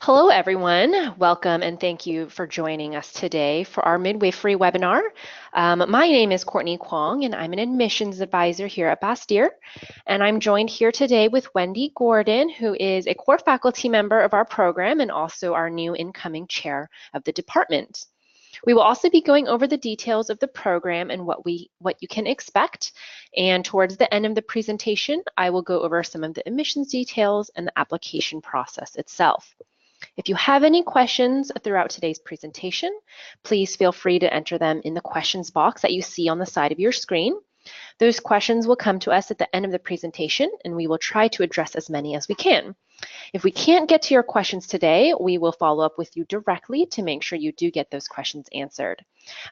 Hello, everyone. Welcome and thank you for joining us today for our midwifery webinar. My name is Courtney Kwong, and I'm an admissions advisor here at Bastyr. And I'm joined here today with Wendy Gordon, who is a core faculty member of our program and also our new incoming chair of the department. We will also be going over the details of the program and what you can expect. And towards the end of the presentation, I will go over some of the admissions details and the application process itself. If you have any questions throughout today's presentation, please feel free to enter them in the questions box that you see on the side of your screen. Those questions will come to us at the end of the presentation, and we will try to address as many as we can. If we can't get to your questions today, we will follow up with you directly to make sure you do get those questions answered.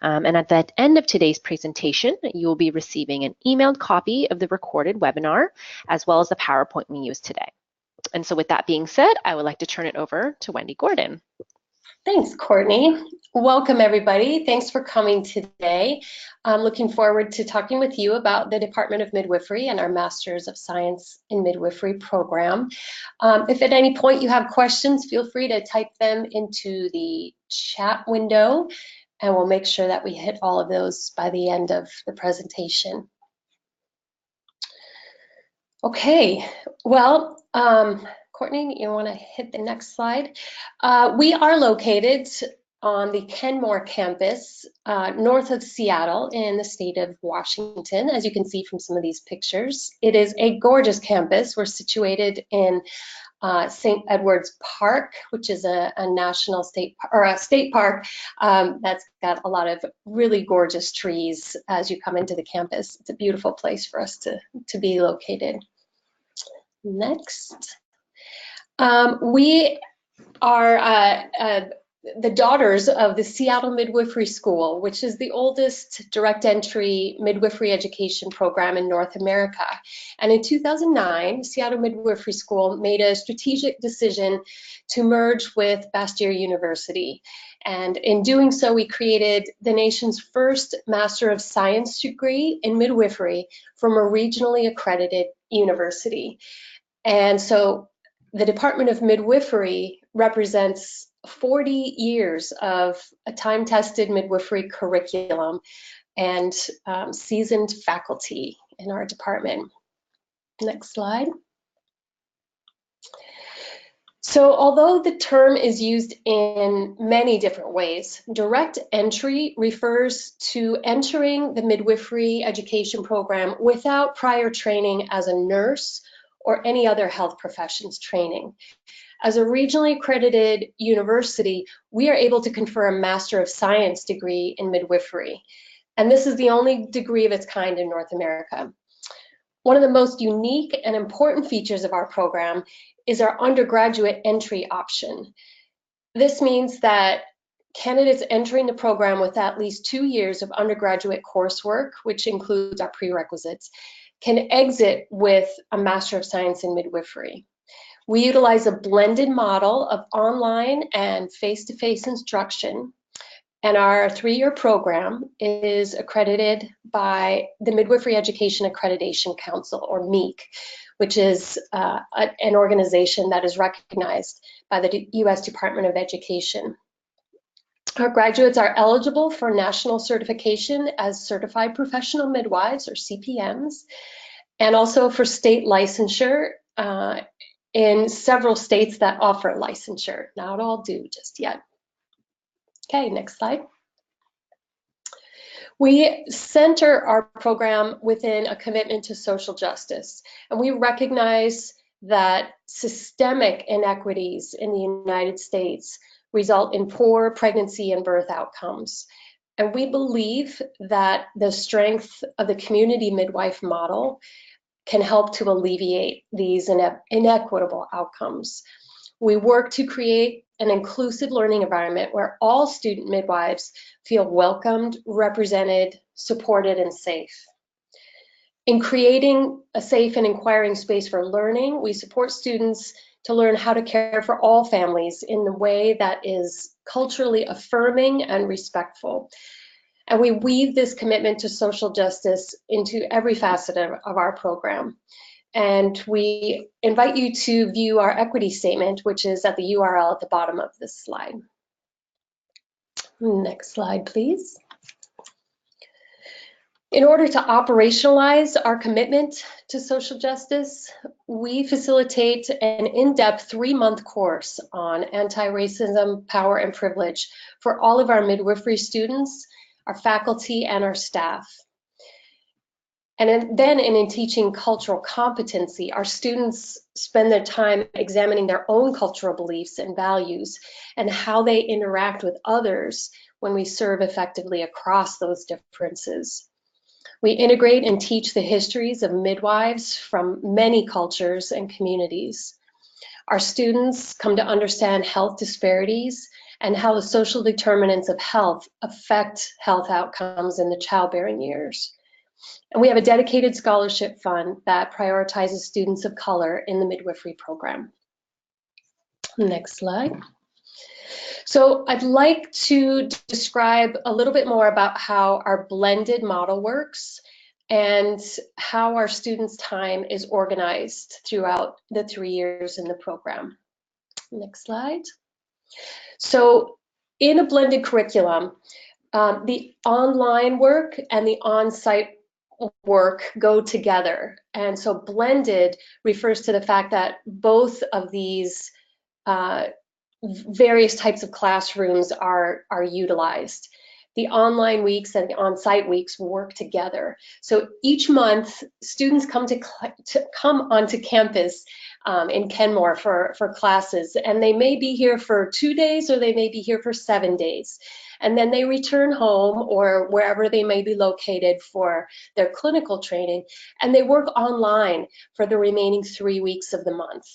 And at the end of today's presentation, you will be receiving an emailed copy of the recorded webinar, as well as the PowerPoint we used today. And so with that being said, I would like to turn it over to Wendy Gordon. Thanks, Courtney. Welcome, everybody. Thanks for coming today. I'm looking forward to talking with you about the Department of Midwifery and our Masters of Science in Midwifery program. If at any point you have questions, feel free to type them into the chat window, and we'll make sure that we hit all of those by the end of the presentation. Okay, well, Courtney, you want to hit the next slide? We are located on the Kenmore campus, north of Seattle in the state of Washington, as you can see from some of these pictures. It is a gorgeous campus. We're situated in St. Edward's Park, which is a national state park that's got a lot of really gorgeous trees as you come into the campus. It's a beautiful place for us to be located. Next. We are the daughters of the Seattle Midwifery School, which is the oldest direct entry midwifery education program in North America. And in 2009, Seattle Midwifery School made a strategic decision to merge with Bastyr University. And in doing so, we created the nation's first Master of Science degree in midwifery from a regionally accredited university. And so the Department of Midwifery represents 40 years of a time-tested midwifery curriculum and seasoned faculty in our department. Next slide. So although the term is used in many different ways, direct entry refers to entering the midwifery education program without prior training as a nurse or any other health professions training. As a regionally accredited university, we are able to confer a Master of Science degree in midwifery. And this is the only degree of its kind in North America. One of the most unique and important features of our program is our undergraduate entry option. This means that candidates entering the program with at least 2 years of undergraduate coursework, which includes our prerequisites, can exit with a Master of Science in Midwifery. We utilize a blended model of online and face-to-face instruction, and our 3-year program is accredited by the Midwifery Education Accreditation Council, or MEAC, which is an organization that is recognized by the U.S. Department of Education. Our graduates are eligible for national certification as certified professional midwives, or CPMs, and also for state licensure in several states that offer licensure. Not all do just yet. Okay, next slide. We center our program within a commitment to social justice, and we recognize that systemic inequities in the United States result in poor pregnancy and birth outcomes. And we believe that the strength of the community midwife model can help to alleviate these inequitable outcomes. We work to create an inclusive learning environment where all student midwives feel welcomed, represented, supported, and safe. In creating a safe and inquiring space for learning, we support students to learn how to care for all families in the way that is culturally affirming and respectful. And we weave this commitment to social justice into every facet of our program. And we invite you to view our equity statement, which is at the URL at the bottom of this slide. Next slide, please. In order to operationalize our commitment to social justice, we facilitate an in-depth 3-month course on anti-racism, power, and privilege for all of our midwifery students, our faculty, and our staff. And then in teaching cultural competency, our students spend their time examining their own cultural beliefs and values and how they interact with others when we serve effectively across those differences. We integrate and teach the histories of midwives from many cultures and communities. Our students come to understand health disparities and how the social determinants of health affect health outcomes in the childbearing years. And we have a dedicated scholarship fund that prioritizes students of color in the midwifery program. Next slide. So I'd like to describe a little bit more about how our blended model works and how our students' time is organized throughout the 3 years in the program. Next slide. So in a blended curriculum, the online work and the on-site work go together. And so blended refers to the fact that both of these various types of classrooms are utilized. The online weeks and the on-site weeks work together. So each month, students come onto campus in Kenmore for classes, and they may be here for 2 days or they may be here for 7 days. And then they return home or wherever they may be located for their clinical training, and they work online for the remaining 3 weeks of the month.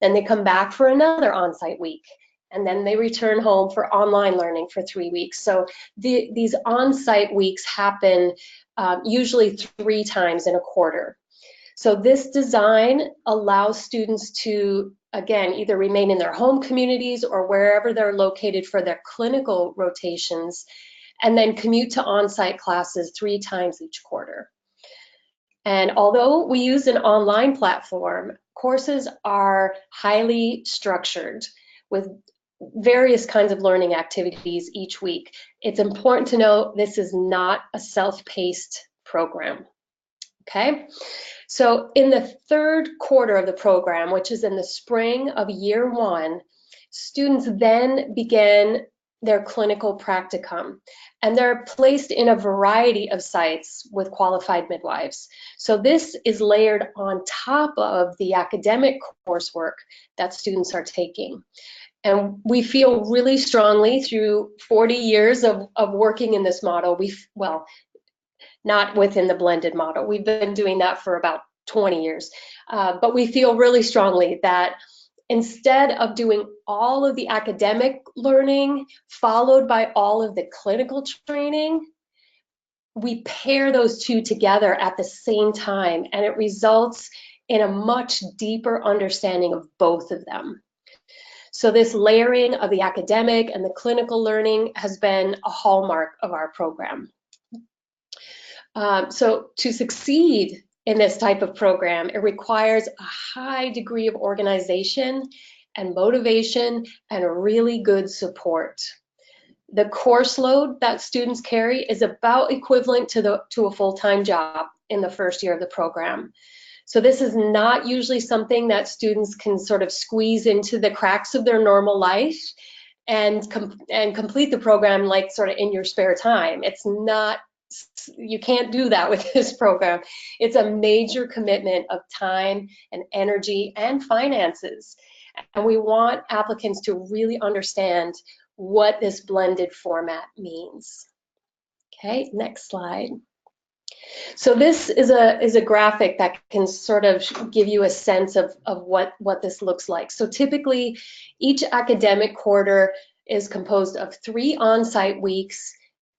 Then they come back for another on-site week, and then they return home for online learning for 3 weeks. So these on-site weeks happen usually 3 times in a quarter. So this design allows students to, again, either remain in their home communities or wherever they're located for their clinical rotations, and then commute to on-site classes 3 times each quarter. And although we use an online platform, courses are highly structured with various kinds of learning activities each week. It's important to note this is not a self-paced program. Okay, so in the 3rd quarter of the program, which is in the spring of year 1, students then begin their clinical practicum, and they're placed in a variety of sites with qualified midwives. So this is layered on top of the academic coursework that students are taking. And we feel really strongly through 40 years of working in this model, well, not within the blended model. We've been doing that for about 20 years. But we feel really strongly that instead of doing all of the academic learning followed by all of the clinical training, we pair those two together at the same time, and it results in a much deeper understanding of both of them. So this layering of the academic and the clinical learning has been a hallmark of our program. So to succeed in this type of program, it requires a high degree of organization and motivation and a really good support. The course load that students carry is about equivalent to a full-time job in the 1st year of the program. So this is not usually something that students can sort of squeeze into the cracks of their normal life and complete the program like sort of in your spare time. It's not, you can't do that with this program. It's a major commitment of time and energy and finances. And we want applicants to really understand what this blended format means. Okay, next slide. So this is a graphic that can sort of give you a sense of what this looks like. So typically, each academic quarter is composed of 3 on-site weeks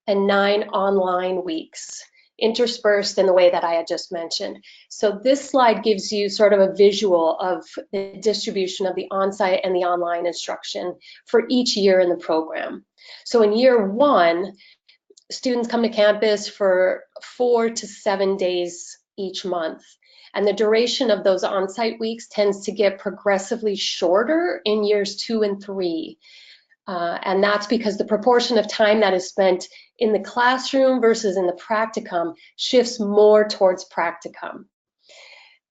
and 9 online weeks, interspersed in the way that I had just mentioned. So this slide gives you sort of a visual of the distribution of the on-site and the online instruction for each year in the program. So in year 1, students come to campus for 4 to 7 days each month. And the duration of those on-site weeks tends to get progressively shorter in years 2 and 3. And that's because the proportion of time that is spent in the classroom versus in the practicum shifts more towards practicum.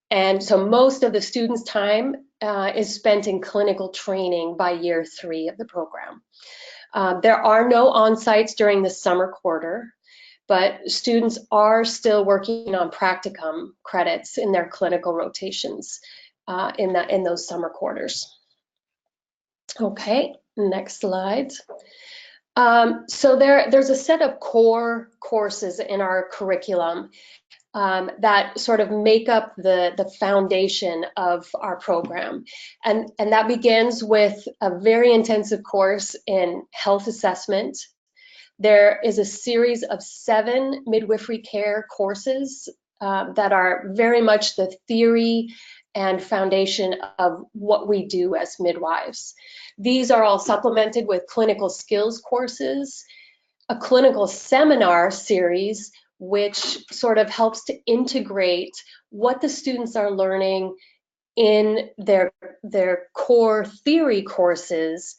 And so most of the students' time is spent in clinical training by year 3 of the program. There are no on-sites during the summer quarter, but students are still working on practicum credits in their clinical rotations in those summer quarters. Okay, next slide. So there's a set of core courses in our curriculum that sort of make up the foundation of our program. And that begins with a very intensive course in health assessment. There is a series of 7 midwifery care courses that are very much the theory and foundation of what we do as midwives. These are all supplemented with clinical skills courses, a clinical seminar series, which sort of helps to integrate what the students are learning in their core theory courses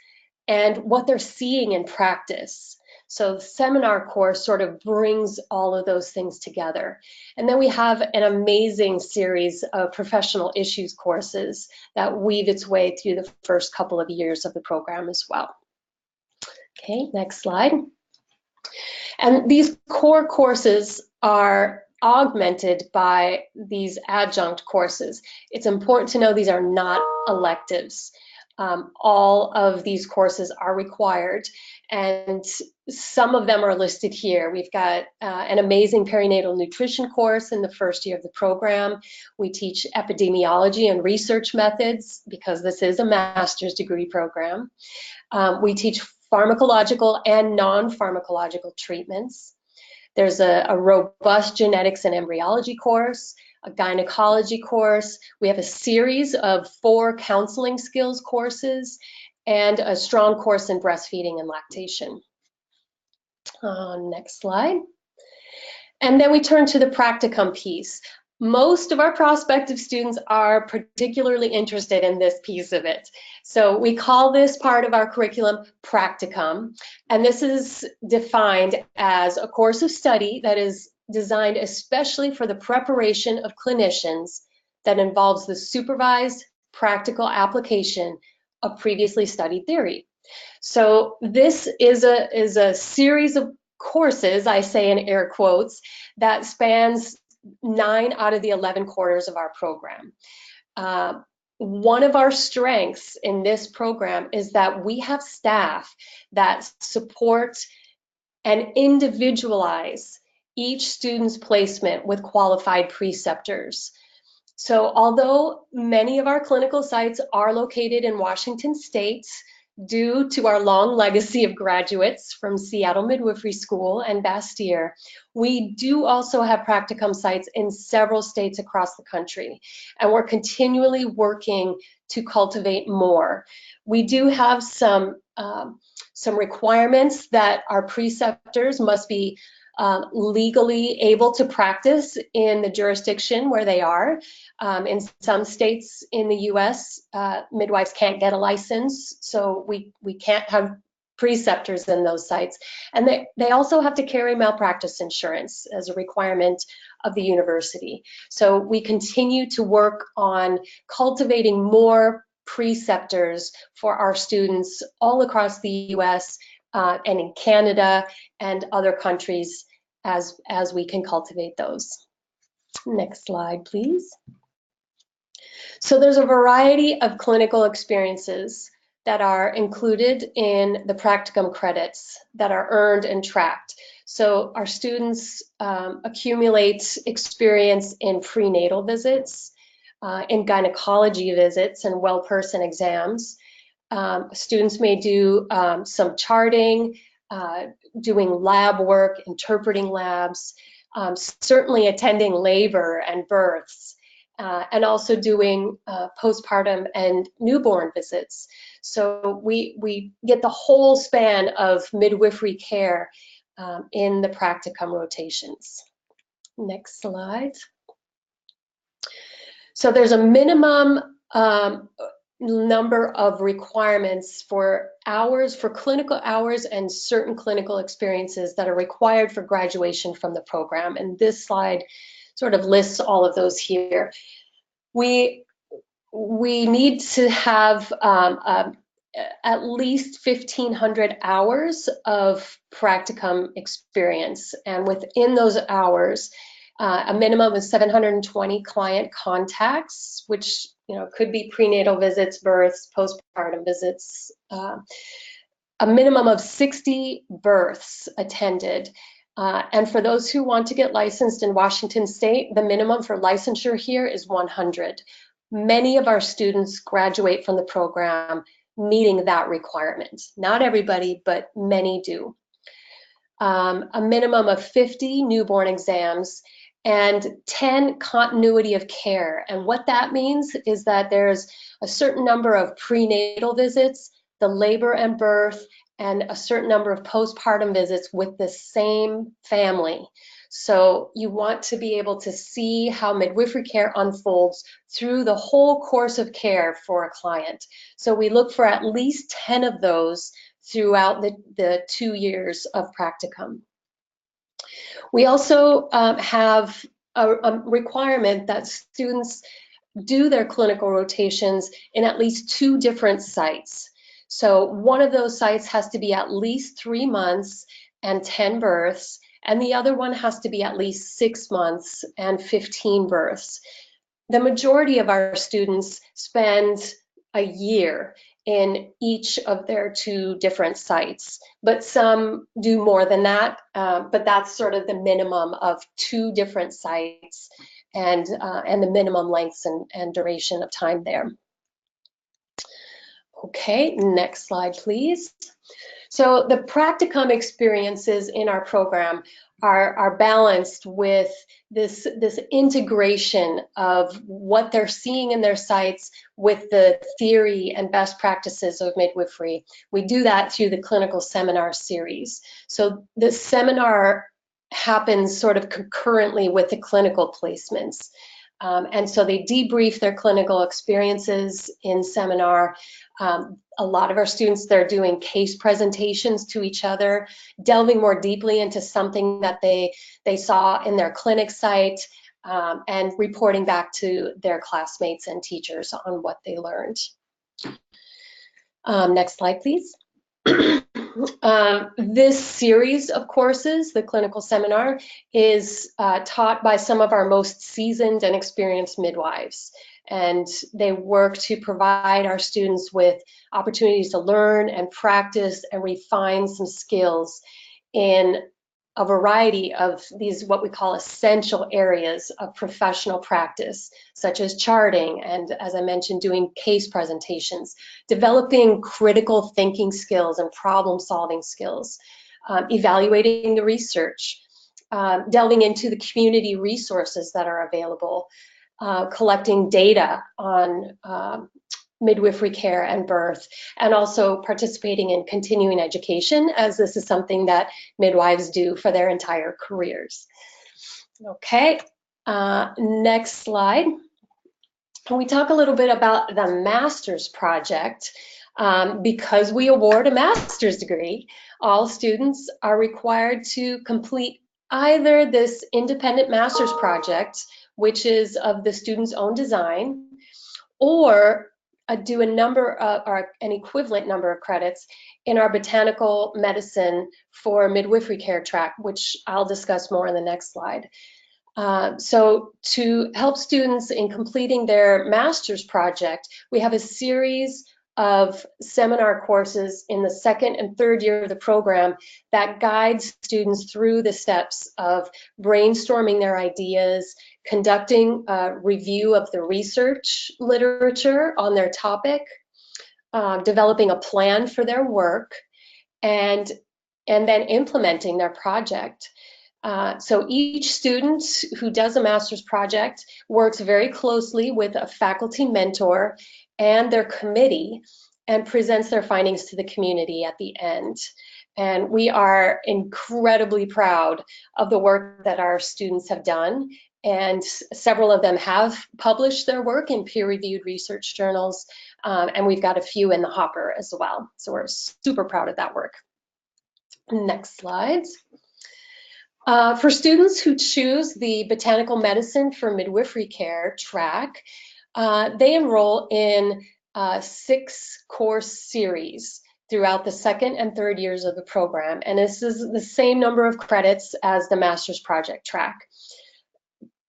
and what they're seeing in practice. So the seminar course sort of brings all of those things together. And then we have an amazing series of professional issues courses that weave its way through the first couple of years of the program as well. Okay, next slide. And these core courses are augmented by these adjunct courses. It's important to know these are not electives. All of these courses are required, and some of them are listed here. We've got an amazing perinatal nutrition course in the first year of the program. We teach epidemiology and research methods because this is a master's degree program. We teach pharmacological and non-pharmacological treatments. There's a robust genetics and embryology course, a gynecology course. We have a series of 4 counseling skills courses and a strong course in breastfeeding and lactation. Next slide. And then we turn to the practicum piece. Most of our prospective students are particularly interested in this piece of it. So we call this part of our curriculum Practicum, and this is defined as a course of study that is designed especially for the preparation of clinicians that involves the supervised practical application of previously studied theory. So this is a series of courses, I say in air quotes, that spans 9 out of the 11 quarters of our program. One of our strengths in this program is that we have staff that support and individualize each student's placement with qualified preceptors. So although many of our clinical sites are located in Washington State, due to our long legacy of graduates from Seattle Midwifery School and Bastyr, we do also have practicum sites in several states across the country, and we're continually working to cultivate more. We do have some requirements that our preceptors must be legally able to practice in the jurisdiction where they are. In some states in the US, midwives can't get a license, so we can't have preceptors in those sites. And they also have to carry malpractice insurance as a requirement of the university. So we continue to work on cultivating more preceptors for our students all across the US and in Canada and other countries as we can cultivate those. Next slide, please. So there's a variety of clinical experiences that are included in the practicum credits that are earned and tracked. So our students accumulate experience in prenatal visits, in gynecology visits and well person exams. Students may do some charting, doing lab work, interpreting labs, certainly attending labor and births, and also doing postpartum and newborn visits. So we get the whole span of midwifery care in the practicum rotations. Next slide. So there's a minimum number of requirements for hours, for clinical hours and certain clinical experiences that are required for graduation from the program. And this slide sort of lists all of those here. We need to have at least 1,500 hours of practicum experience. And within those hours, a minimum of 720 client contacts, which could be prenatal visits, births, postpartum visits, a minimum of 60 births attended. And for those who want to get licensed in Washington State, the minimum for licensure here is 100. Many of our students graduate from the program meeting that requirement. Not everybody, but many do. A minimum of 50 newborn exams and 10 continuity of care. And what that means is that there's a certain number of prenatal visits, the labor and birth, and a certain number of postpartum visits with the same family. So you want to be able to see how midwifery care unfolds through the whole course of care for a client. So we look for at least 10 of those throughout the 2 years of practicum. We also have a requirement that students do their clinical rotations in at least 2 different sites. So one of those sites has to be at least 3 months and 10 births, and the other one has to be at least 6 months and 15 births. The majority of our students spend a year in each of their 2 different sites, but some do more than that, but that's sort of the minimum of 2 different sites and the minimum lengths and duration of time there. Okay, next slide, please. So the practicum experiences in our program are balanced with this integration of what they're seeing in their sites with the theory and best practices of midwifery. We do that through the clinical seminar series. So the seminar happens sort of concurrently with the clinical placements. And so they debrief their clinical experiences in seminar. A lot of our students, they're doing case presentations to each other, delving more deeply into something that they saw in their clinic site, and reporting back to their classmates and teachers on what they learned. Next slide, please. This series of courses, the clinical seminar, is taught by some of our most seasoned and experienced midwives. And they work to provide our students with opportunities to learn and practice and refine some skills in a variety of these what we call essential areas of professional practice, such as charting and, as I mentioned, doing case presentations, developing critical thinking skills and problem-solving skills, evaluating the research, delving into the community resources that are available, collecting data on midwifery care and birth, and also participating in continuing education, as this is something that midwives do for their entire careers. Okay, next slide. Can we talk a little bit about the master's project? Because we award a master's degree, all students are required to complete either this independent master's project, which is of the student's own design, or do a number of, or an equivalent number of credits in our botanical medicine for midwifery care track, which I'll discuss more in the next slide. So to help students in completing their master's project, we have a series of seminar courses in the 2nd and 3rd year of the program that guides students through the steps of brainstorming their ideas, conducting a review of the research literature on their topic, developing a plan for their work, and then implementing their project. So each student who does a master's project works very closely with a faculty mentor and their committee and presents their findings to the community at the end. And we are incredibly proud of the work that our students have done and several of them have published their work in peer-reviewed research journals, and we've got a few in the hopper as well. So we're super proud of that work. Next slide. For students who choose the Botanical Medicine for Midwifery Care track, they enroll in a 6-course series throughout the second and third years of the program. And this is the same number of credits as the master's project track.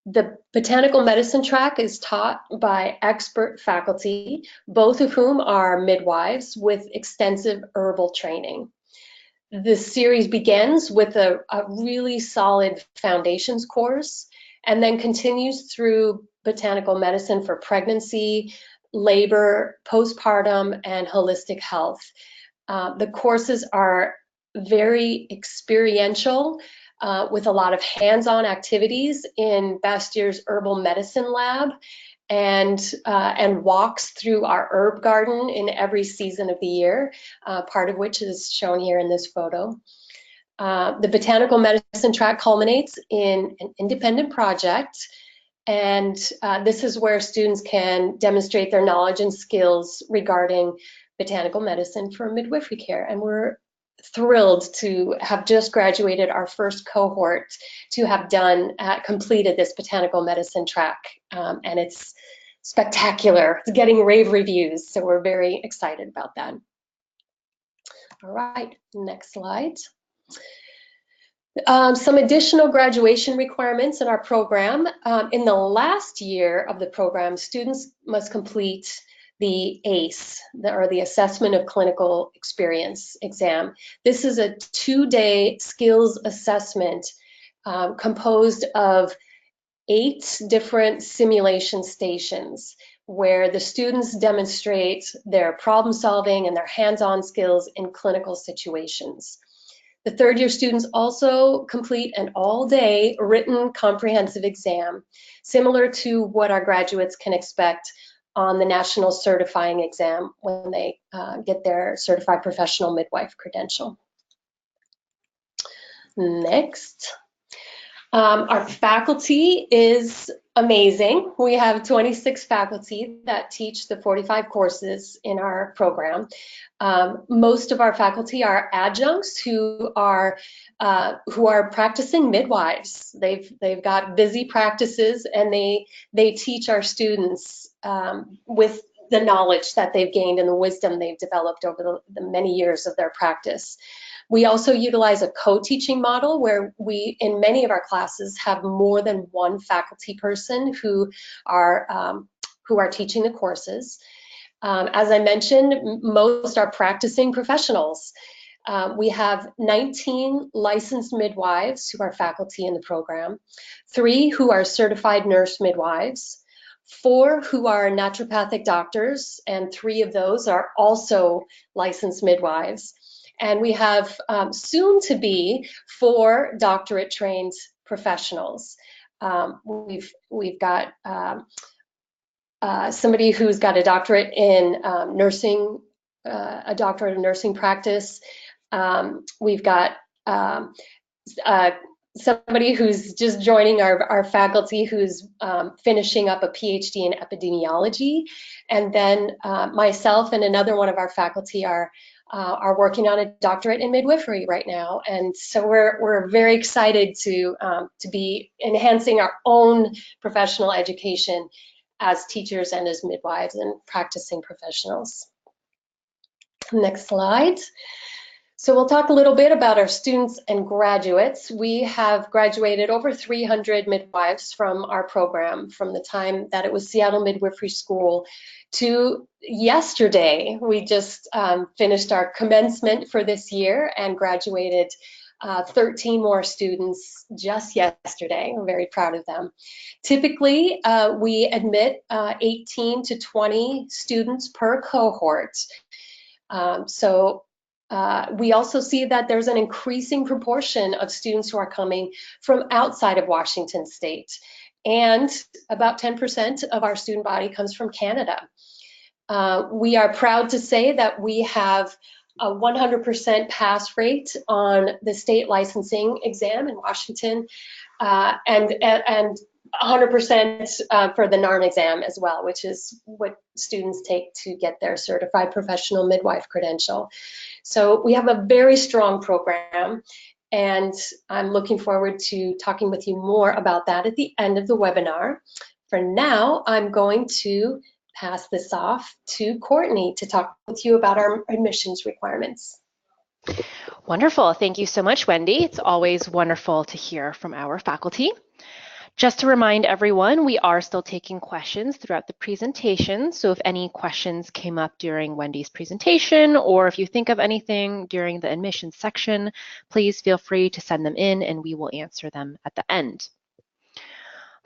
The Botanical Medicine track is taught by expert faculty, both of whom are midwives with extensive herbal training. This series begins with a really solid foundations course and then continues through botanical medicine for pregnancy, labor, postpartum, and holistic health. The courses are very experiential with a lot of hands-on activities in Bastyr's herbal medicine lab and walks through our herb garden in every season of the year, part of which is shown here in this photo. The Botanical Medicine track culminates in an independent project, and this is where students can demonstrate their knowledge and skills regarding botanical medicine for midwifery care. And we're thrilled to have just graduated our first cohort to have completed this botanical medicine track, and it's spectacular. It's getting rave reviews, so we're very excited about that. All right, next slide. Some additional graduation requirements in our program. In the last year of the program, students must complete the ACE, or the Assessment of Clinical Experience exam. This is a 2-day skills assessment composed of 8 different simulation stations where the students demonstrate their problem solving and their hands-on skills in clinical situations. The third-year students also complete an all-day written comprehensive exam, similar to what our graduates can expect on the national certifying exam when they get their certified professional midwife credential. Next, our faculty is amazing. We have 26 faculty that teach the 45 courses in our program. Most of our faculty are adjuncts who are practicing midwives. They've got busy practices, and they teach our students with the knowledge that they've gained and the wisdom they've developed over the many years of their practice. We also utilize a co-teaching model where we, in many of our classes, have more than one faculty person who are teaching the courses. As I mentioned, most are practicing professionals. We have 19 licensed midwives who are faculty in the program, 3 who are certified nurse midwives, 4 who are naturopathic doctors, and 3 of those are also licensed midwives. And we have soon to be 4 doctorate trained professionals. We've got somebody who's got a doctorate in nursing, a doctorate of nursing practice. We've got somebody who's just joining our faculty who's finishing up a PhD in epidemiology. And then myself and another one of our faculty are working on a doctorate in midwifery right now. And so we're very excited to be enhancing our own professional education as teachers and as midwives and practicing professionals. Next slide. So we'll talk a little bit about our students and graduates. We have graduated over 300 midwives from our program from the time that it was Seattle Midwifery School to yesterday. We just finished our commencement for this year and graduated 13 more students just yesterday. We're very proud of them. Typically, we admit 18 to 20 students per cohort. We also see that there's an increasing proportion of students who are coming from outside of Washington State, and about 10% of our student body comes from Canada. We are proud to say that we have a 100% pass rate on the state licensing exam in Washington, and 100% for the NARM exam as well, which is what students take to get their certified professional midwife credential. So we have a very strong program, and I'm looking forward to talking with you more about that at the end of the webinar. For now, I'm going to pass this off to Courtney to talk with you about our admissions requirements. Wonderful. Thank you so much, Wendy. It's always wonderful to hear from our faculty. Just to remind everyone, we are still taking questions throughout the presentation. So if any questions came up during Wendy's presentation, or if you think of anything during the admissions section, please feel free to send them in and we will answer them at the end.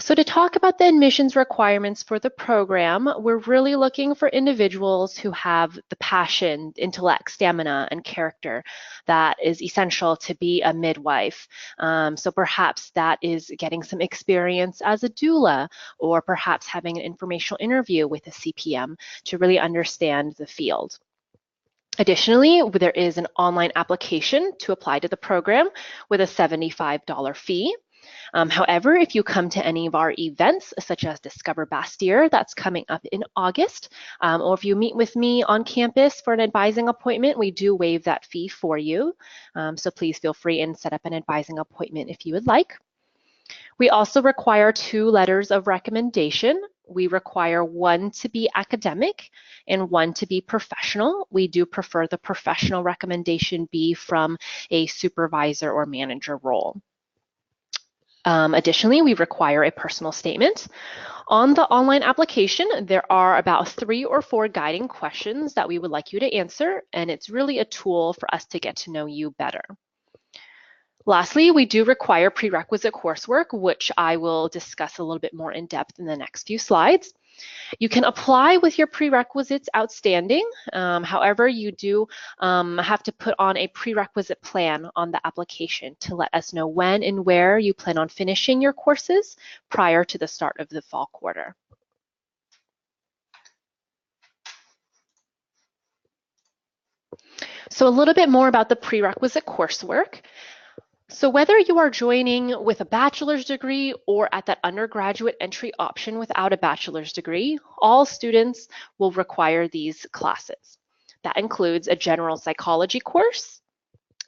So to talk about the admissions requirements for the program, we're really looking for individuals who have the passion, intellect, stamina, and character that is essential to be a midwife. So perhaps that is getting some experience as a doula, or perhaps having an informational interview with a CPM to really understand the field. Additionally, there is an online application to apply to the program with a $75 fee. However, if you come to any of our events, such as Discover Bastyr, that's coming up in August, or if you meet with me on campus for an advising appointment, we do waive that fee for you. So please feel free and set up an advising appointment if you would like. We also require 2 letters of recommendation. We require 1 to be academic and 1 to be professional. We do prefer the professional recommendation be from a supervisor or manager role. Additionally, we require a personal statement. On the online application, there are about 3 or 4 guiding questions that we would like you to answer, and it's really a tool for us to get to know you better. Lastly, we do require prerequisite coursework, which I will discuss a little bit more in depth in the next few slides. You can apply with your prerequisites outstanding. However, you do have to put on a prerequisite plan on the application to let us know when and where you plan on finishing your courses prior to the start of the fall quarter. So a little bit more about the prerequisite coursework. So whether you are joining with a bachelor's degree or at that undergraduate entry option without a bachelor's degree, all students will require these classes. That includes a general psychology course,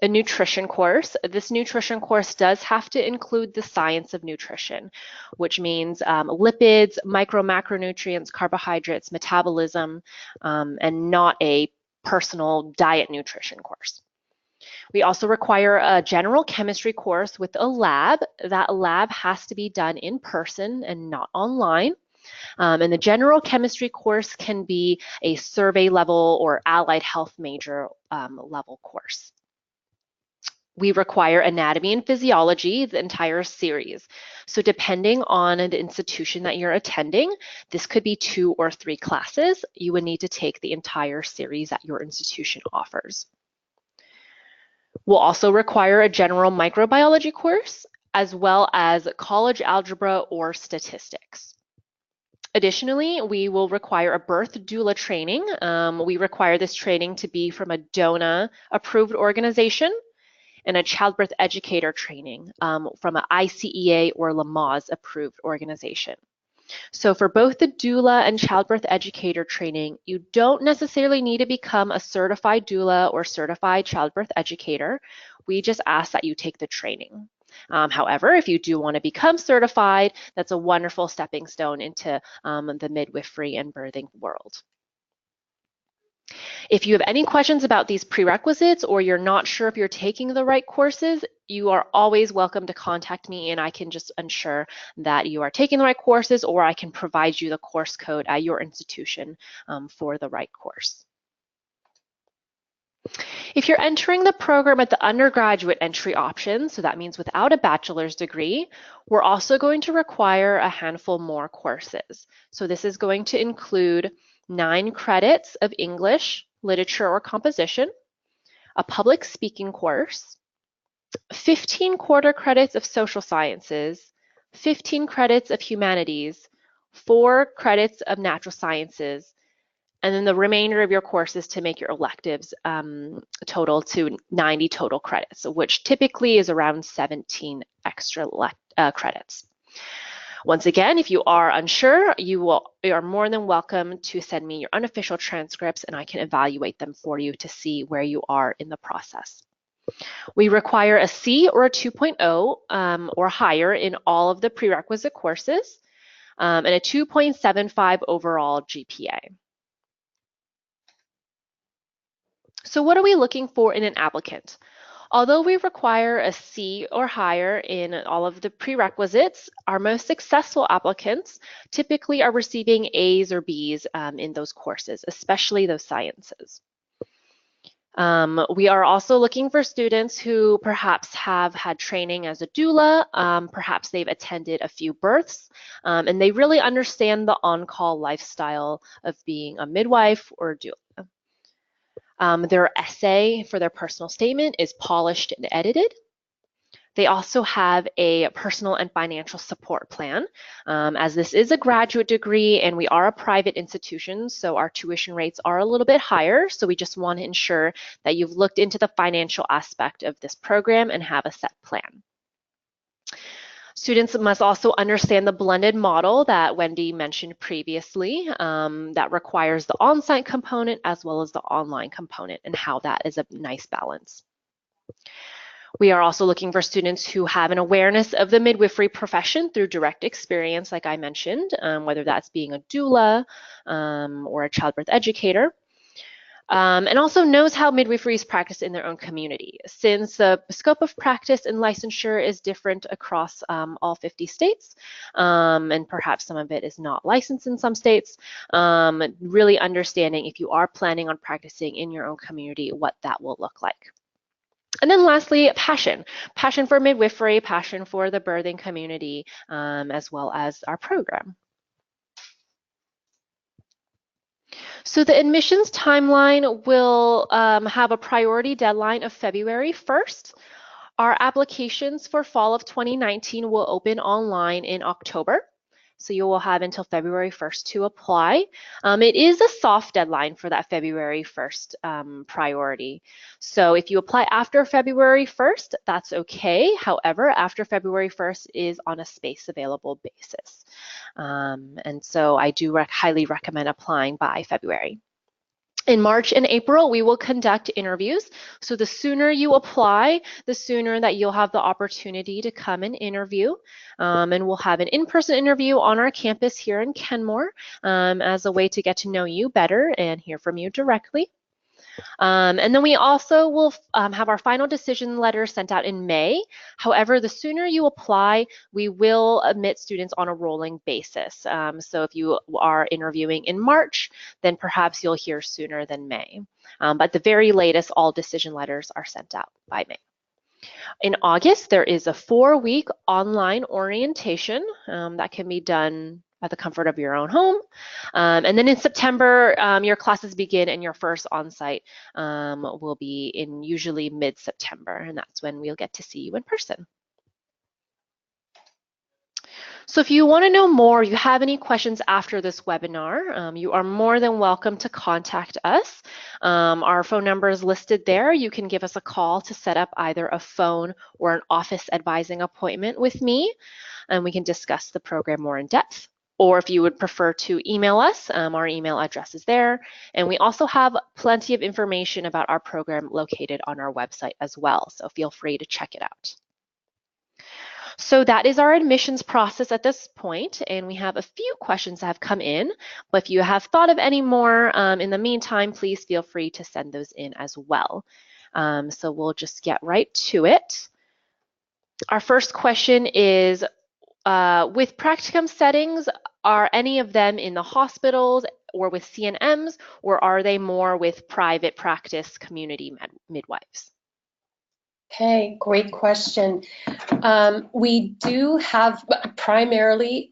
a nutrition course. This nutrition course does have to include the science of nutrition, which means lipids, macronutrients, carbohydrates, metabolism, and not a personal diet nutrition course. We also require a general chemistry course with a lab. That lab has to be done in person and not online. And the general chemistry course can be a survey level or allied health major level course. We require anatomy and physiology, the entire series. So depending on the institution that you're attending, this could be 2 or 3 classes. You would need to take the entire series that your institution offers. We'll also require a general microbiology course, as well as college algebra or statistics. Additionally, we will require a birth doula training. We require this training to be from a DONA approved organization, and a childbirth educator training from an ICEA or Lamaze approved organization. So for both the doula and childbirth educator training, you don't necessarily need to become a certified doula or certified childbirth educator. We just ask that you take the training. However, if you do want to become certified, that's a wonderful stepping stone into the midwifery and birthing world. If you have any questions about these prerequisites or you're not sure if you're taking the right courses, you are always welcome to contact me and I can just ensure that you are taking the right courses, or I can provide you the course code at your institution for the right course. If you're entering the program at the undergraduate entry option, so that means without a bachelor's degree, we're also going to require a handful more courses. So this is going to include 9 credits of English, literature, or composition, a public speaking course, 15 quarter credits of social sciences, 15 credits of humanities, 4 credits of natural sciences, and then the remainder of your courses to make your electives total to 90 total credits, which typically is around 17 extra credits. Once again, if you are unsure, you are more than welcome to send me your unofficial transcripts and I can evaluate them for you to see where you are in the process. We require a C or a 2.0 or higher in all of the prerequisite courses and a 2.75 overall GPA. So what are we looking for in an applicant? Although we require a C or higher in all of the prerequisites, our most successful applicants typically are receiving A's or B's in those courses, especially those sciences. We are also looking for students who perhaps have had training as a doula, perhaps they've attended a few births, and they really understand the on-call lifestyle of being a midwife or a doula. Their essay for their personal statement is polished and edited. They also have a personal and financial support plan. As this is a graduate degree and we are a private institution, so our tuition rates are a little bit higher. So we just want to ensure that you've looked into the financial aspect of this program and have a set plan. Students must also understand the blended model that Wendy mentioned previously that requires the on-site component as well as the online component and how that is a nice balance. We are also looking for students who have an awareness of the midwifery profession through direct experience, like I mentioned, whether that's being a doula or a childbirth educator. And also knows how midwifery is practiced in their own community. Since the scope of practice and licensure is different across all 50 states, and perhaps some of it is not licensed in some states, really understanding if you are planning on practicing in your own community, what that will look like. And then lastly, passion for midwifery, passion for the birthing community, as well as our program. So the admissions timeline will have a priority deadline of February 1st. Our applications for fall of 2019 will open online in October. So you will have until February 1st to apply. It is a soft deadline for that February 1st priority. So if you apply after February 1st, that's okay. However, after February 1st is on a space available basis. And so I do highly recommend applying by February. In March and April, we will conduct interviews. So the sooner you apply, the sooner that you'll have the opportunity to come and interview. And we'll have an in-person interview on our campus here in Kenmore as a way to get to know you better and hear from you directly. And then we also will have our final decision letter sent out in May. However, the sooner you apply, we will admit students on a rolling basis. So if you are interviewing in March, then perhaps you'll hear sooner than May. But the very latest, all decision letters are sent out by May. In August, there is a 4-week online orientation that can be done at the comfort of your own home. And then in September, your classes begin and your first on-site will be in usually mid-September, and that's when we'll get to see you in person. So if you want to know more, you have any questions after this webinar, you are more than welcome to contact us. Our phone number is listed there. You can give us a call to set up either a phone or an office advising appointment with me, and we can discuss the program more in depth. Or if you would prefer to email us, our email address is there. And we also have plenty of information about our program located on our website as well, so feel free to check it out. So that is our admissions process at this point, and we have a few questions that have come in, but if you have thought of any more in the meantime, please feel free to send those in as well. So we'll just get right to it. Our first question is, with practicum settings, are any of them in the hospitals or with CNMs, or are they more with private practice community midwives? Okay, great question. We do have primarily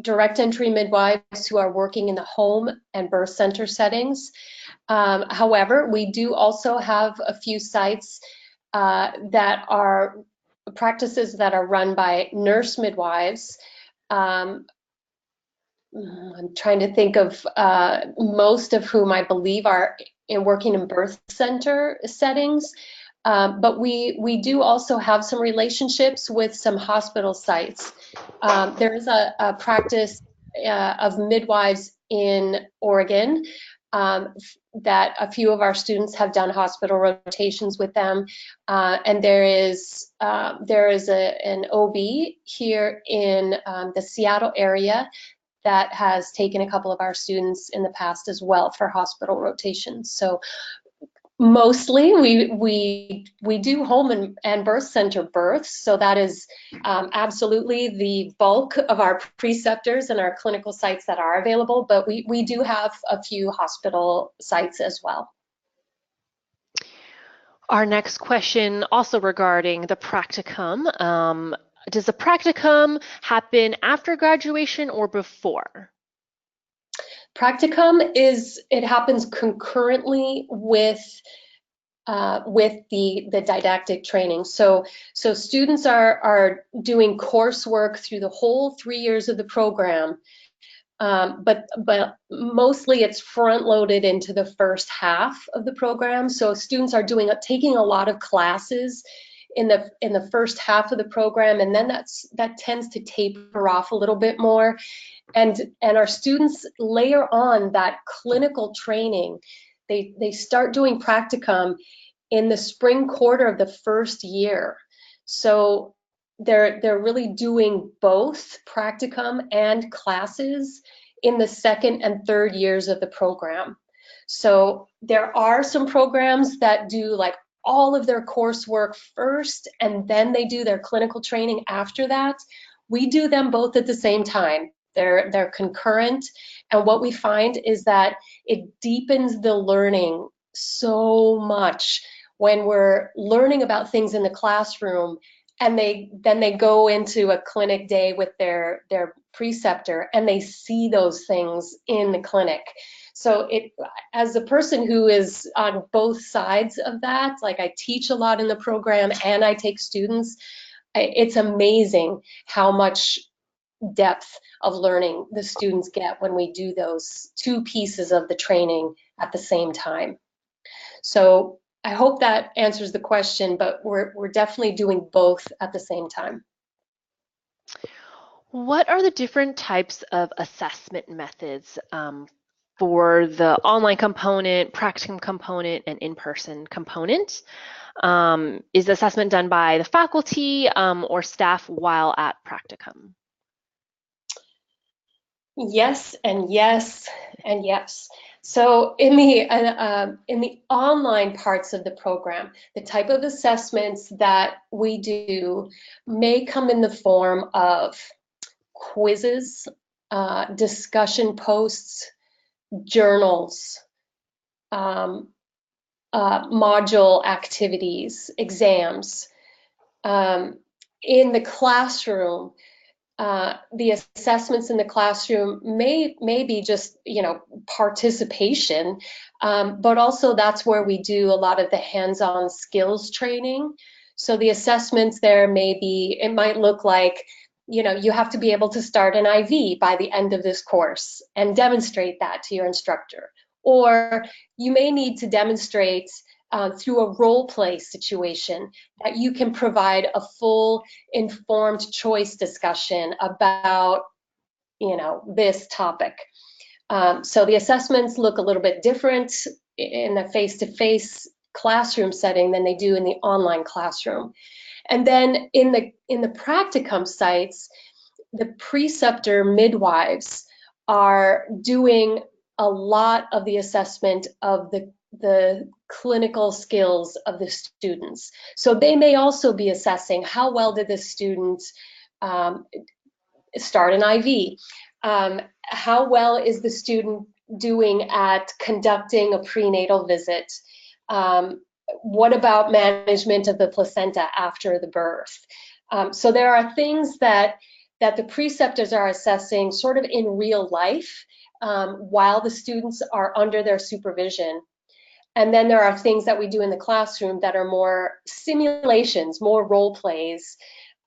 direct entry midwives who are working in the home and birth center settings. However, we do also have a few sites that are practices that are run by nurse midwives. I'm trying to think of most of whom I believe are working in birth center settings. But we do also have some relationships with some hospital sites. There is a practice of midwives in Oregon that a few of our students have done hospital rotations with them, and there is an OB here in the Seattle area that has taken a couple of our students in the past as well for hospital rotations. So mostly we do home and birth center births, so that is absolutely the bulk of our preceptors and our clinical sites that are available, but we do have a few hospital sites as well. Our next question also regarding the practicum. Does the practicum happen after graduation or before? Practicum it happens concurrently with the didactic training. So students are doing coursework through the whole 3 years of the program, but mostly it's front loaded into the first half of the program. So students are taking a lot of classes in the first half of the program, and then that tends to taper off a little bit more. And our students layer on that clinical training. They start doing practicum in the spring quarter of the first year. So they're really doing both practicum and classes in the second and third years of the program. So there are some programs that do like all of their coursework first, and then they do their clinical training after that. We do them both at the same time. They're concurrent, and what we find is that it deepens the learning so much when we're learning about things in the classroom, and then they go into a clinic day with their preceptor and they see those things in the clinic. So as a person who is on both sides of that, like I teach a lot in the program and I take students, it's amazing how much depth of learning the students get when we do those two pieces of the training at the same time. So I hope that answers the question, but we're definitely doing both at the same time. What are the different types of assessment methods for the online component, practicum component, and in-person component? Is the assessment done by the faculty or staff while at practicum? Yes, and yes, and yes. So in the online parts of the program, the type of assessments that we do may come in the form of quizzes, discussion posts, journals, module activities, exams. In the classroom, the assessments in the classroom may be just, participation, but also that's where we do a lot of the hands-on skills training. So the assessments there it might look like, you have to be able to start an IV by the end of this course and demonstrate that to your instructor. Or you may need to demonstrate through a role play situation that you can provide a full informed choice discussion about, this topic. So the assessments look a little bit different in the face-to-face classroom setting than they do in the online classroom. And then in the practicum sites, the preceptor midwives are doing a lot of the assessment of the clinical skills of the students. So they may also be assessing how well did the student start an IV? How well is the student doing at conducting a prenatal visit? What about management of the placenta after the birth? So there are things that the preceptors are assessing sort of in real life while the students are under their supervision. And then there are things that we do in the classroom that are more simulations, more role plays.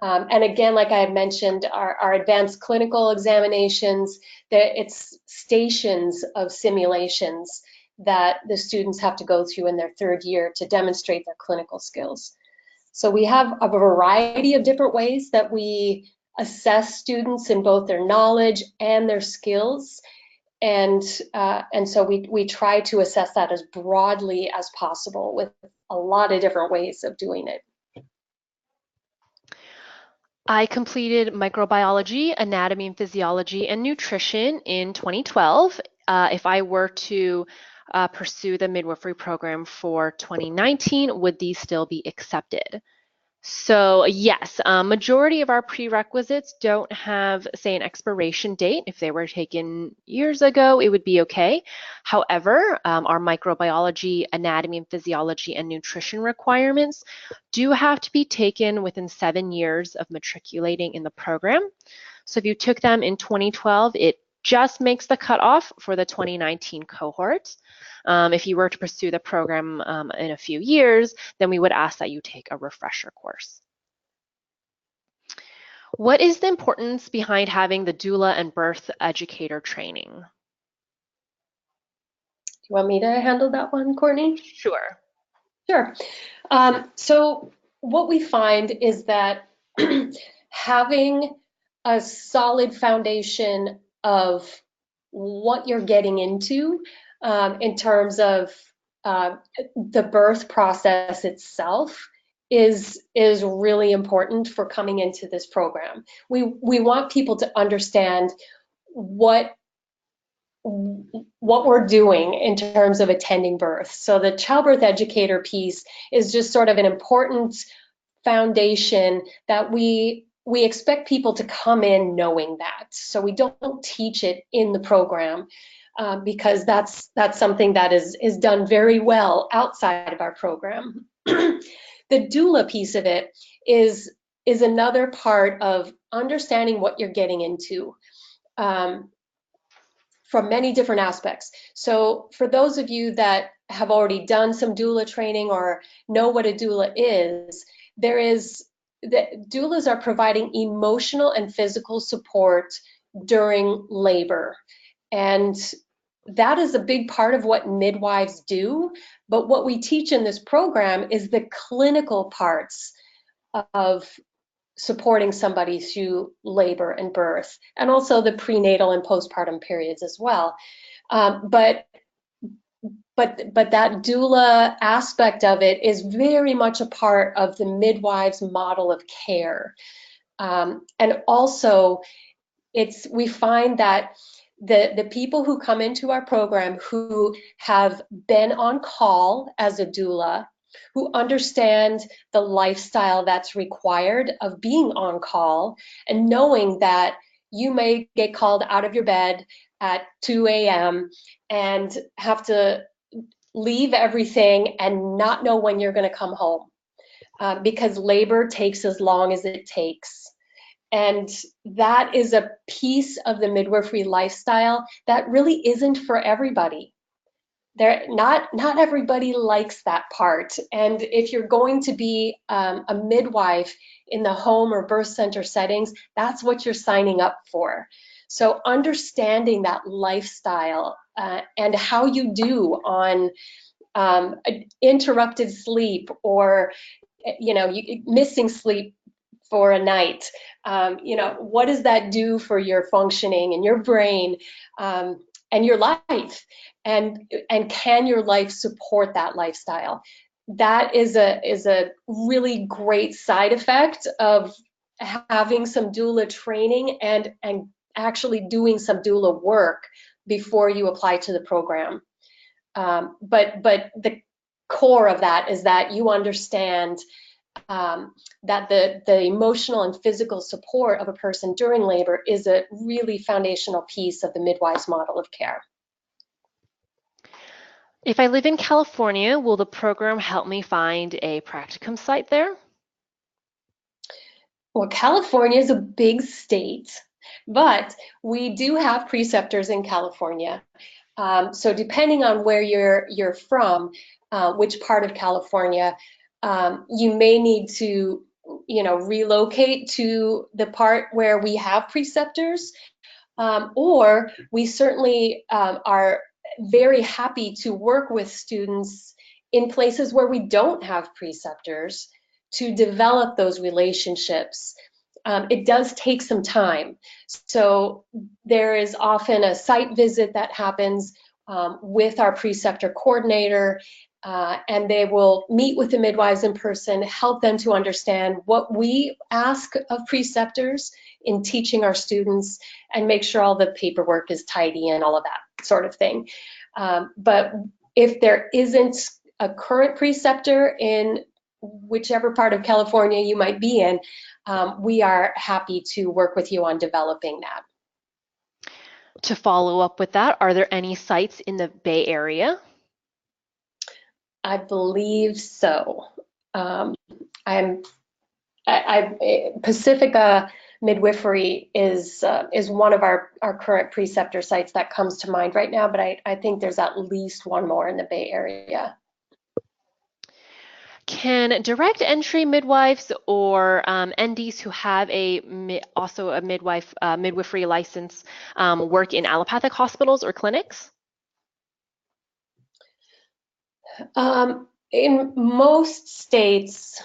And again, like I had mentioned, our advanced clinical examinations, it's stations of simulations that the students have to go through in their third year to demonstrate their clinical skills. So we have a variety of different ways that we assess students in both their knowledge and their skills. And so we try to assess that as broadly as possible with a lot of different ways of doing it. I completed microbiology, anatomy and physiology, and nutrition in 2012. If I were to pursue the midwifery program for 2019, would these still be accepted? So yes, majority of our prerequisites don't have, say, an expiration date. If they were taken years ago, it would be okay. However, our microbiology, anatomy and physiology, and nutrition requirements do have to be taken within 7 years of matriculating in the program. So if you took them in 2012, it just makes the cutoff for the 2019 cohort. If you were to pursue the program in a few years, then we would ask that you take a refresher course. What is the importance behind having the doula and birth educator training? Do you want me to handle that one, Courtney? Sure. Sure. So what we find is that having a solid foundation of what you're getting into in terms of the birth process itself is really important for coming into this program. We want people to understand what we're doing in terms of attending birth. So the childbirth educator piece is just sort of an important foundation that we expect people to come in knowing that. So we don't teach it in the program because that's something that is done very well outside of our program. The doula piece of it is another part of understanding what you're getting into. From many different aspects. So for those of you that have already done some doula training or know what a doula is, doulas are providing emotional and physical support during labor. And that is a big part of what midwives do. But what we teach in this program is the clinical parts of supporting somebody through labor and birth, and also the prenatal and postpartum periods as well. But that doula aspect of it is very much a part of the midwives' model of care. And also, we find that the people who come into our program who have been on call as a doula, who understand the lifestyle that's required of being on call and knowing that you may get called out of your bed at 2 a.m. and have to leave everything and not know when you're going to come home because labor takes as long as it takes. And that is a piece of the midwifery lifestyle that really isn't for everybody. Not everybody likes that part. And if you're going to be a midwife in the home or birth center settings, that's what you're signing up for. So understanding that lifestyle and how you do on interrupted sleep or missing sleep for a night, what does that do for your functioning and your brain and your life? And can your life support that lifestyle? That is a really great side effect of having some doula training and actually doing some doula work before you apply to the program. But the core of that is that you understand that the emotional and physical support of a person during labor is a really foundational piece of the midwife's model of care. If I live in California, will the program help me find a practicum site there? Well, California is a big state, but we do have preceptors in California. So depending on where you're from, which part of California, you may need to, relocate to the part where we have preceptors, or we certainly very happy to work with students in places where we don't have preceptors to develop those relationships. It does take some time. So there is often a site visit that happens with our preceptor coordinator, and they will meet with the midwives in person, help them to understand what we ask of preceptors in teaching our students, and make sure all the paperwork is tidy and all of that sort of thing. But if there isn't a current preceptor in whichever part of California you might be in, we are happy to work with you on developing that. To follow up with that, are there any sites in the Bay Area? I believe so. Pacifica Midwifery is one of our current preceptor sites that comes to mind right now, but I think there's at least one more in the Bay Area. Can direct entry midwives or NDs who have also a midwifery license work in allopathic hospitals or clinics? In most states,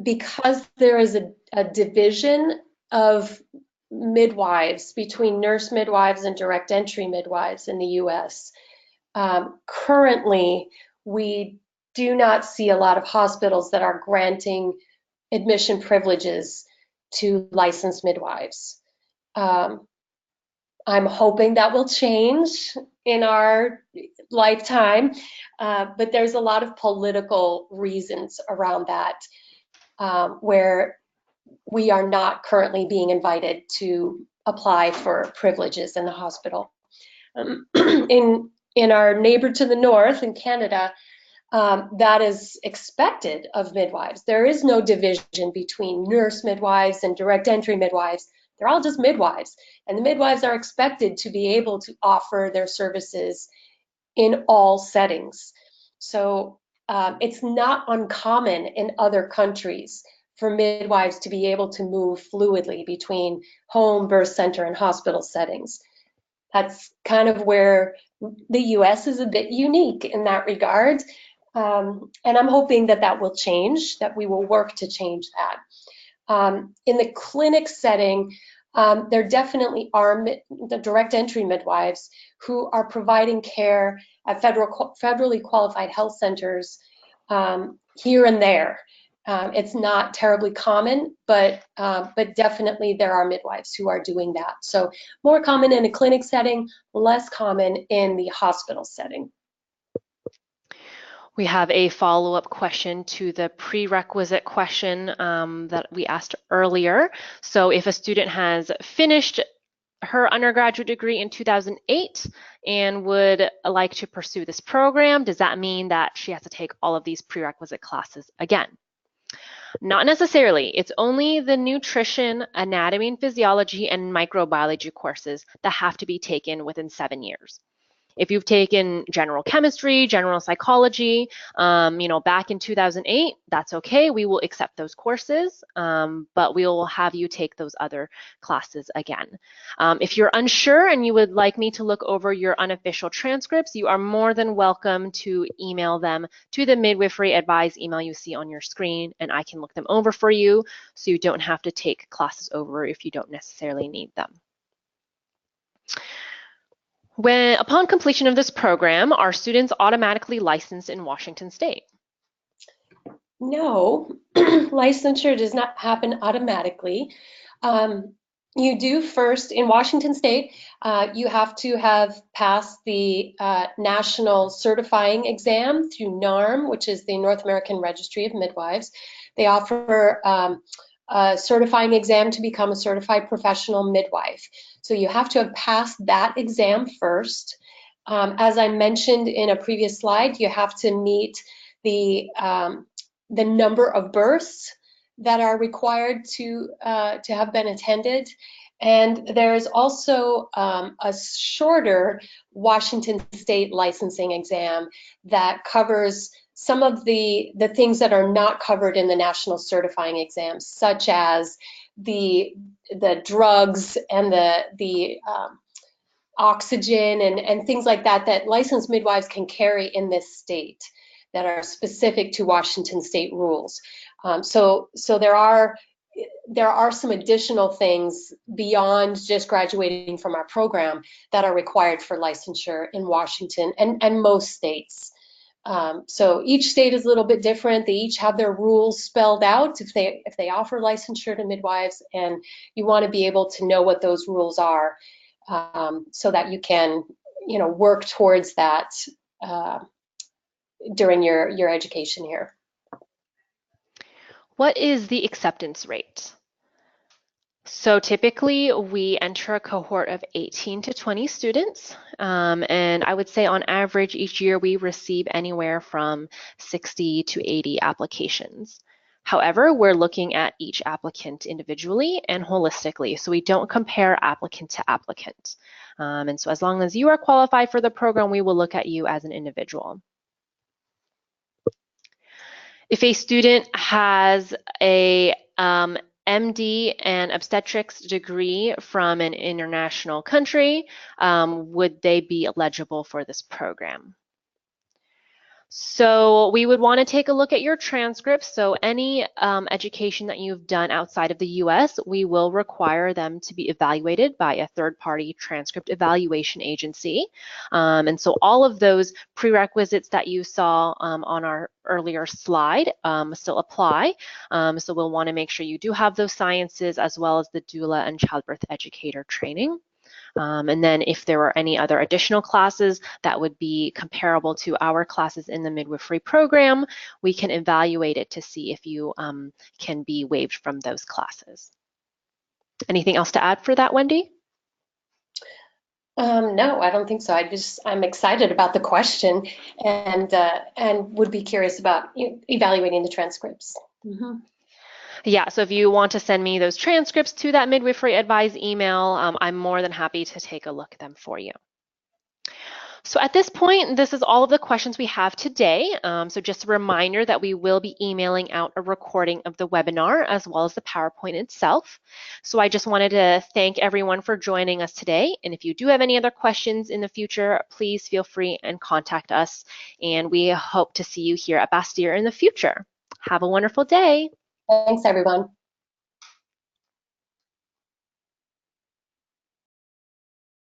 because there is a division of midwives between nurse midwives and direct entry midwives in the US, currently we do not see a lot of hospitals that are granting admission privileges to licensed midwives. I'm hoping that will change in our lifetime, but there's a lot of political reasons around that, where we are not currently being invited to apply for privileges in the hospital. In our neighbor to the north, in Canada, that is expected of midwives. There is no division between nurse midwives and direct entry midwives. They're all just midwives, and the midwives are expected to be able to offer their services in all settings. So it's not uncommon in other countries for midwives to be able to move fluidly between home, birth center, and hospital settings. That's kind of where the US is a bit unique in that regard. And I'm hoping that that will change, that we will work to change that. In the clinic setting, there definitely are the direct entry midwives who are providing care at federally qualified health centers here and there. It's not terribly common, but definitely there are midwives who are doing that. So more common in a clinic setting, less common in the hospital setting. We have a follow-up question to the prerequisite question that we asked earlier. So if a student has finished her undergraduate degree in 2008 and would like to pursue this program, does that mean that she has to take all of these prerequisite classes again? Not necessarily. It's only the nutrition, anatomy and physiology, and microbiology courses that have to be taken within 7 years. If you've taken general chemistry, general psychology, back in 2008, that's okay. We will accept those courses, but we will have you take those other classes again. If you're unsure and you would like me to look over your unofficial transcripts, you are more than welcome to email them to the Midwifery Advise email you see on your screen, and I can look them over for you so you don't have to take classes over if you don't necessarily need them. Upon completion of this program, are students automatically licensed in Washington State? No, licensure does not happen automatically. You do first, in Washington State, you have to have passed the national certifying exam through NARM, which is the North American Registry of Midwives. They offer a certifying exam to become a certified professional midwife. So you have to have passed that exam first. As I mentioned in a previous slide, you have to meet the number of births that are required to have been attended. And there's also a shorter Washington State licensing exam that covers some of the things that are not covered in the national certifying exams, such as the drugs and the oxygen and things like that that licensed midwives can carry in this state that are specific to Washington state rules. So there are some additional things beyond just graduating from our program that are required for licensure in Washington and most states. So each state is a little bit different. They each have their rules spelled out if they offer licensure to midwives, and you want to be able to know what those rules are, so that you can, work towards that during your education here. What is the acceptance rate? So typically we enter a cohort of 18 to 20 students, and I would say on average each year we receive anywhere from 60 to 80 applications. However, we're looking at each applicant individually and holistically, so we don't compare applicant to applicant. And so as long as you are qualified for the program, we will look at you as an individual. If a student has a MD and obstetrics degree from an international country, would they be eligible for this program? So we would want to take a look at your transcripts. So any education that you've done outside of the US, we will require them to be evaluated by a third-party transcript evaluation agency. And so all of those prerequisites that you saw on our earlier slide still apply. So we'll want to make sure you do have those sciences as well as the doula and childbirth educator training. And then if there were any other additional classes that would be comparable to our classes in the midwifery program, we can evaluate it to see if you can be waived from those classes. Anything else to add for that, Wendy? No, I don't think so. I'm excited about the question and would be curious about evaluating the transcripts. Mm-hmm. Yeah, so if you want to send me those transcripts to that midwifery advise email, I'm more than happy to take a look at them for you. So at this point, this is all of the questions we have today. So just a reminder that we will be emailing out a recording of the webinar as well as the PowerPoint itself. So I just wanted to thank everyone for joining us today. And if you do have any other questions in the future, please feel free and contact us. And we hope to see you here at Bastyr in the future. Have a wonderful day. Thanks, everyone.